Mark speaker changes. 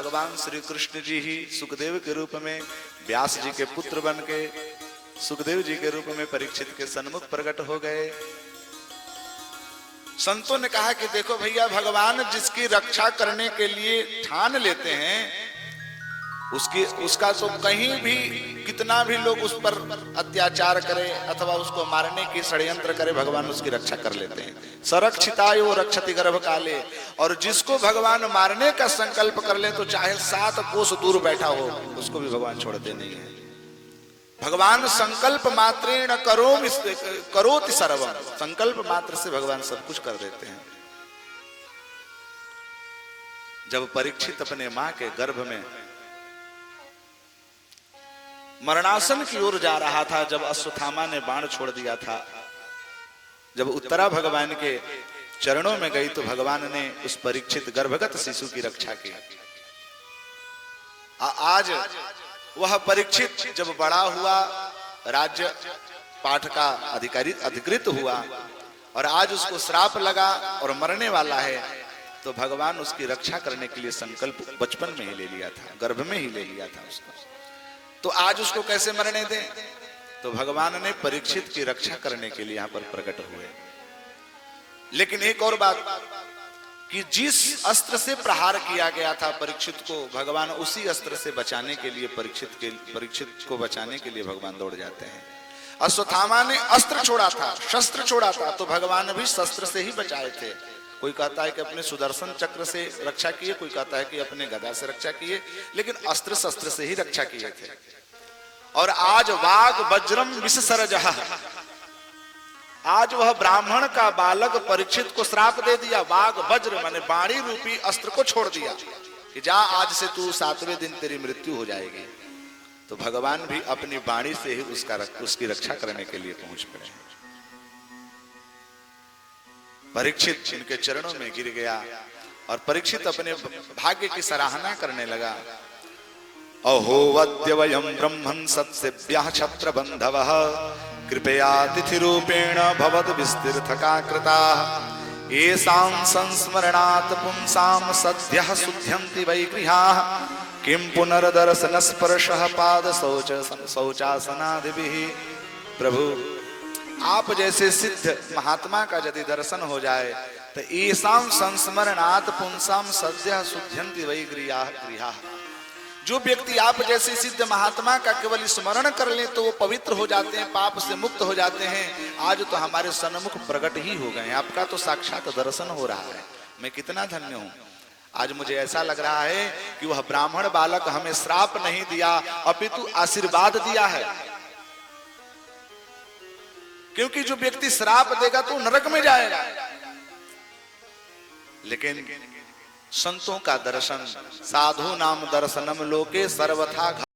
Speaker 1: भगवान श्री कृष्ण जी ही सुखदेव के रूप में, व्यास जी के पुत्र बन के सुखदेव जी के रूप में परीक्षित के सन्मुख प्रकट हो गए। संतों ने कहा कि देखो भैया, भगवान जिसकी रक्षा करने के लिए ठान लेते हैं उसका तो कहीं भी कितना भी लोग उस पर अत्याचार करें अथवा उसको मारने की षड्यंत्र करे, भगवान उसकी रक्षा कर लेते हैं। सरक्षितायो रक्षति गर्भ काले। और जिसको भगवान मारने का संकल्प कर ले तो चाहे 7 कोस दूर बैठा हो उसको भी भगवान छोड़ते नहीं है। भगवान संकल्प मात्रेण करोति सर्वम, संकल्प मात्र से भगवान सब कुछ कर देते हैं। जब परीक्षित अपने मां के गर्भ में मरणासन की ओर जा रहा था, जब अश्वत्थामा ने बाण छोड़ दिया था, जब उत्तरा भगवान के चरणों में गई तो भगवान ने उस परीक्षित गर्भगत शिशु की रक्षा की। आज वह परीक्षित जब बड़ा हुआ, राज्य पाठ का अधिकृत हुआ और आज उसको श्राप लगा और मरने वाला है, तो भगवान उसकी रक्षा करने के लिए संकल्प बचपन में ही ले लिया था, गर्भ में ही ले लिया था उसको। तो आज उसको कैसे मरने दें? तो भगवान ने परीक्षित की रक्षा करने के लिए यहां पर प्रकट हुए। लेकिन एक और बात कि जिस अस्त्र से प्रहार किया गया था परीक्षित को, भगवान उसी अस्त्र से बचाने के लिए परीक्षित को बचाने के लिए भगवान दौड़ जाते हैं। अश्वत्थामा ने अस्त्र छोड़ा था, शस्त्र छोड़ा था, तो भगवान भी शस्त्र से ही बचाए थे। कोई कहता है कि अपने सुदर्शन चक्र से रक्षा किए, कोई कहता है कि अपने गदा से रक्षा किए, लेकिन अस्त्र शस्त्र से ही रक्षा किए थे। और आज वाग वज्रम विषसरजः, आज वह ब्राह्मण का बालक परीक्षित को श्राप दे दिया। वाग वज्र माने बाणी रूपी अस्त्र को छोड़ दिया कि जा, आज से तू 7वें दिन तेरी मृत्यु हो जाएगी। तो भगवान भी अपनी बाणी से ही उसकी रक्षा करने के लिए पहुंच पड़े। परीक्षित इनके चरणों में गिर गया और परीक्षित अपने भाग्य की सराहना करने लगा। अहो वद्य वयम ब्रह्मन् सत्सेव्यः क्षत्र बंधवः कृपया तिथि रूपेण भवद विस्तीर्थका कृताः येषां संस्मरणात् पुंसां सद्यः शुद्ध्यन्ति वै गृहाः किं पुनर्दर्शन स्पर्शः पाद शौचासनादिभिः। प्रभु, आप जैसे सिद्ध महात्मा का यदि दर्शन हो जाए तो येषां संस्मरणात् पुंसां सद्यः शुद्ध्यन्ति वै गृहाः। जो व्यक्ति आप जैसे सिद्ध महात्मा का केवल स्मरण कर ले तो वो पवित्र हो जाते हैं, पाप से मुक्त हो जाते हैं। आज तो हमारे सन्मुख प्रकट ही हो गए, आपका तो साक्षात दर्शन हो रहा है। मैं कितना धन्य हूं। आज मुझे ऐसा लग रहा है कि वह ब्राह्मण बालक हमें श्राप नहीं दिया अपितु आशीर्वाद दिया है। क्योंकि जो व्यक्ति श्राप देगा तो नरक में जाएगा, लेकिन संतों का दर्शन, साधु नाम दर्शनम लोके सर्वथा